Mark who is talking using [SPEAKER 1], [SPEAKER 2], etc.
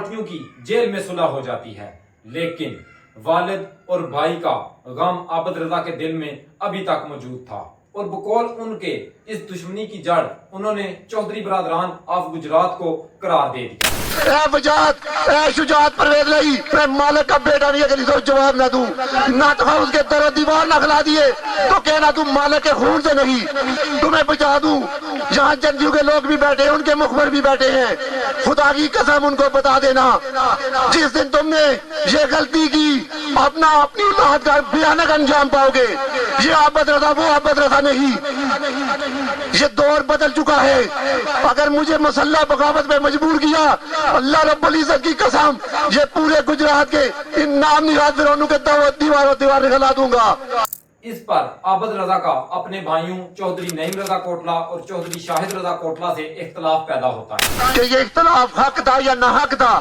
[SPEAKER 1] पार्टियों की जेल में सुलह हो जाती है, लेकिन वालिद और भाई का गम आबद रजा के दिल में अभी तक मौजूद था और बकौल उनके इस दुश्मनी की जड़ उन्होंने चौधरी बरादरान ऑफ गुजरात को करार दे दिया।
[SPEAKER 2] शुजात परवेज नहीं, मैं मालिक का बेटा नहीं, अगर इसको जवाब ना दूं ना तो उसके दर दीवार ना खिला दिए तो कहना तुम मालिक के खून से नहीं, तुम्हें बचा दूं। यहाँ जंगजू के लोग भी बैठे हैं, उनके मुखबर भी बैठे हैं, खुदा की कसम उनको बता देना, जिस दिन तुमने ये गलती की अपनी औलाद का भयानक अंजाम पाओगे। ये आबद रजा वो आबद रजा नहीं, ये दौर बदल चुका है। अगर मुझे मसल्ला बगावत में मजबूर किया, अल्लाह रब्बुल इज्जत की कसम, ये पूरे गुजरात के इन नाम निहाद फिरौनों के दीवार निकला दूंगा।
[SPEAKER 1] इस पर आबद रजा का अपने भाइयों चौधरी नईम रजा कोटला और चौधरी शाहिद रजा कोटला से इख्तलाफ पैदा होता है
[SPEAKER 2] कि ये इख्तलाफ हक था या ना हक था।